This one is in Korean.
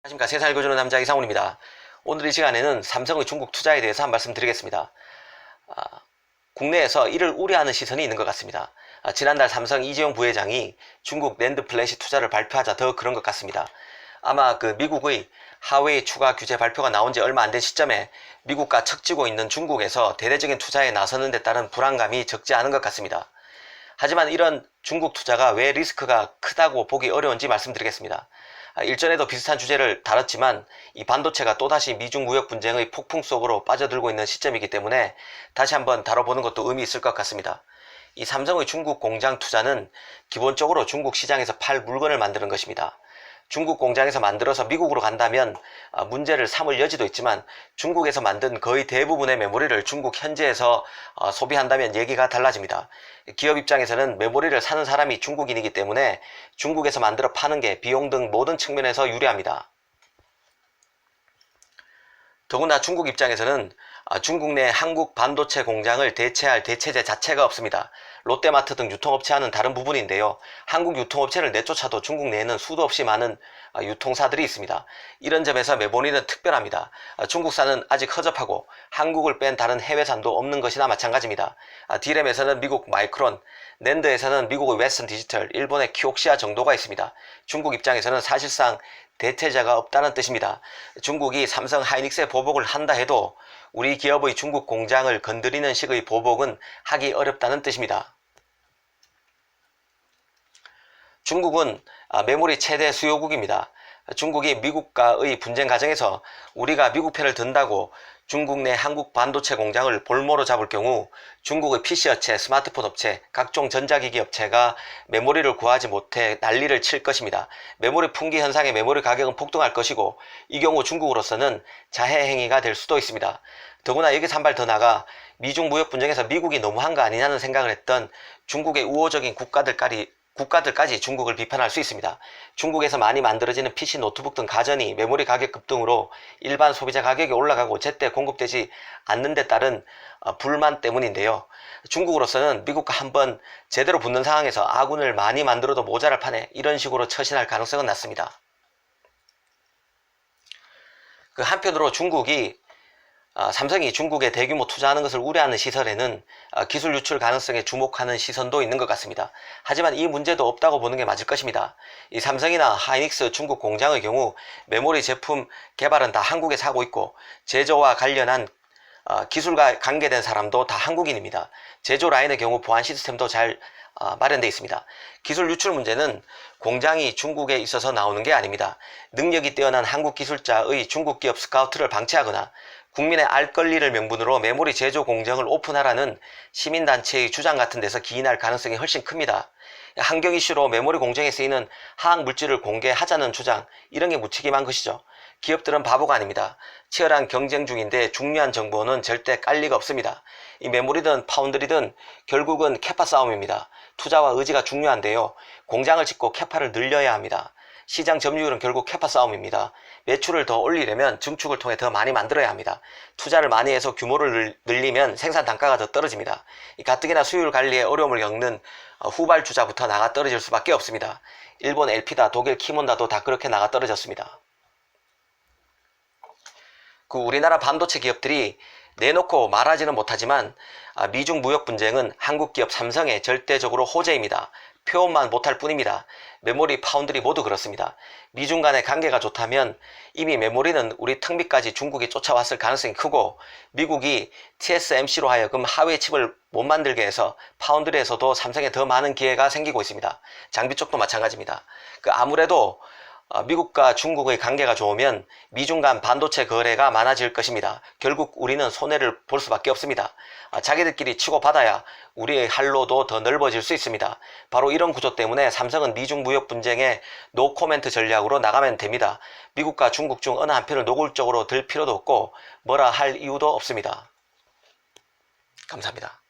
안녕하십니까. 세상을 읽어주는 남자 이상훈입니다. 오늘 이 시간에는 삼성의 중국 투자에 대해서 한 말씀 드리겠습니다. 국내에서 이를 우려하는 시선이 있는 것 같습니다. 지난달 삼성 이재용 부회장이 중국 낸드 플래시 투자를 발표하자 더 그런 것 같습니다. 아마 미국의 하웨이 추가 규제 발표가 나온 지 얼마 안 된 시점에 미국과 척지고 있는 중국에서 대대적인 투자에 나서는 데 따른 불안감이 적지 않은 것 같습니다. 하지만 이런 중국 투자가 왜 리스크가 크다고 보기 어려운지 말씀드리겠습니다. 일전에도 비슷한 주제를 다뤘지만 이 반도체가 또다시 미중 무역 분쟁의 폭풍 속으로 빠져들고 있는 시점이기 때문에 다시 한번 다뤄보는 것도 의미 있을 것 같습니다. 이 삼성의 중국 공장 투자는 기본적으로 중국 시장에서 팔 물건을 만드는 것입니다. 중국 공장에서 만들어서 미국으로 간다면 문제를 삼을 여지도 있지만 중국에서 만든 거의 대부분의 메모리를 중국 현지에서 소비한다면 얘기가 달라집니다. 기업 입장에서는 메모리를 사는 사람이 중국인이기 때문에 중국에서 만들어 파는 게 비용 등 모든 측면에서 유리합니다. 더구나 중국 입장에서는 중국 내 한국 반도체 공장을 대체할 대체제 자체가 없습니다. 롯데마트 등 유통업체와는 다른 부분인데요. 한국 유통업체를 내쫓아도 중국 내에는 수도 없이 많은 유통사들이 있습니다. 이런 점에서 메모리는 특별합니다. 중국산은 아직 허접하고 한국을 뺀 다른 해외산도 없는 것이나 마찬가지입니다. D램에서는 미국 마이크론, 낸드에서는 미국의 웨스턴 디지털, 일본의 키옥시아 정도가 있습니다. 중국 입장에서는 사실상 대체자가 없다는 뜻입니다. 중국이 삼성 하이닉스의 보복을 한다 해도 우리 기업의 중국 공장을 건드리는 식의 보복은 하기 어렵다는 뜻입니다. 중국은 메모리 최대 수요국입니다. 중국이 미국과의 분쟁 과정에서 우리가 미국 편을 든다고 중국 내 한국 반도체 공장을 볼모로 잡을 경우 중국의 PC업체, 스마트폰 업체, 각종 전자기기 업체가 메모리를 구하지 못해 난리를 칠 것입니다. 메모리 풍기 현상에 메모리 가격은 폭등할 것이고 이 경우 중국으로서는 자해 행위가 될 수도 있습니다. 더구나 여기서 한 발 더 나가 미중 무역 분쟁에서 미국이 너무한 거 아니냐는 생각을 했던 중국의 우호적인 국가들까지 중국을 비판할 수 있습니다. 중국에서 많이 만들어지는 PC, 노트북 등 가전이 메모리 가격 급등으로 일반 소비자 가격이 올라가고 제때 공급되지 않는 데 따른 불만 때문인데요. 중국으로서는 미국과 한번 제대로 붙는 상황에서 아군을 많이 만들어도 모자랄 판에 이런 식으로 처신할 가능성은 낮습니다. 한편으로 삼성이 중국에 대규모 투자하는 것을 우려하는 시선에는 기술 유출 가능성에 주목하는 시선도 있는 것 같습니다. 하지만 이 문제도 없다고 보는 게 맞을 것입니다. 이 삼성이나 하이닉스 중국 공장의 경우 메모리 제품 개발은 다 한국에서 하고 있고 제조와 관련한 기술과 관계된 사람도 다 한국인입니다. 제조 라인의 경우 보안 시스템도 잘 마련되어 있습니다. 기술 유출 문제는 공장이 중국에 있어서 나오는 게 아닙니다. 능력이 뛰어난 한국 기술자의 중국 기업 스카우트를 방치하거나 국민의 알 권리를 명분으로 메모리 제조 공장을 오픈하라는 시민단체의 주장 같은 데서 기인할 가능성이 훨씬 큽니다. 환경 이슈로 메모리 공정에 쓰이는 화학 물질을 공개하자는 주장, 이런 게 무책임한 것이죠. 기업들은 바보가 아닙니다. 치열한 경쟁 중인데 중요한 정보는 절대 깔 리가 없습니다. 이 메모리든 파운드리든 결국은 캐파 싸움입니다. 투자와 의지가 중요한데요. 공장을 짓고 캐파를 늘려야 합니다. 시장 점유율은 결국 캐파 싸움입니다. 매출을 더 올리려면 증축을 통해 더 많이 만들어야 합니다. 투자를 많이 해서 규모를 늘리면 생산 단가가 더 떨어집니다. 이 가뜩이나 수율 관리에 어려움을 겪는 후발주자부터 나가 떨어질 수밖에 없습니다. 일본 LP다, 독일 키몬다도 다 그렇게 나가 떨어졌습니다. 우리나라 반도체 기업들이 내놓고 말하지는 못하지만 미중 무역 분쟁은 한국 기업 삼성의 절대적으로 호재입니다. 표현만 못할 뿐입니다. 메모리, 파운드리 모두 그렇습니다. 미중 간의 관계가 좋다면 이미 메모리는 우리 턱밑까지 중국이 쫓아왔을 가능성이 크고 미국이 TSMC로 하여금 하웨이 칩을 못 만들게 해서 파운드리에서도 삼성에 더 많은 기회가 생기고 있습니다. 장비 쪽도 마찬가지입니다. 아무래도 미국과 중국의 관계가 좋으면 미중 간 반도체 거래가 많아질 것입니다. 결국 우리는 손해를 볼 수밖에 없습니다. 자기들끼리 치고받아야 우리의 활로도 더 넓어질 수 있습니다. 바로 이런 구조 때문에 삼성은 미중 무역 분쟁에 노코멘트 전략으로 나가면 됩니다. 미국과 중국 중 어느 한편을 노골적으로 들 필요도 없고 뭐라 할 이유도 없습니다. 감사합니다.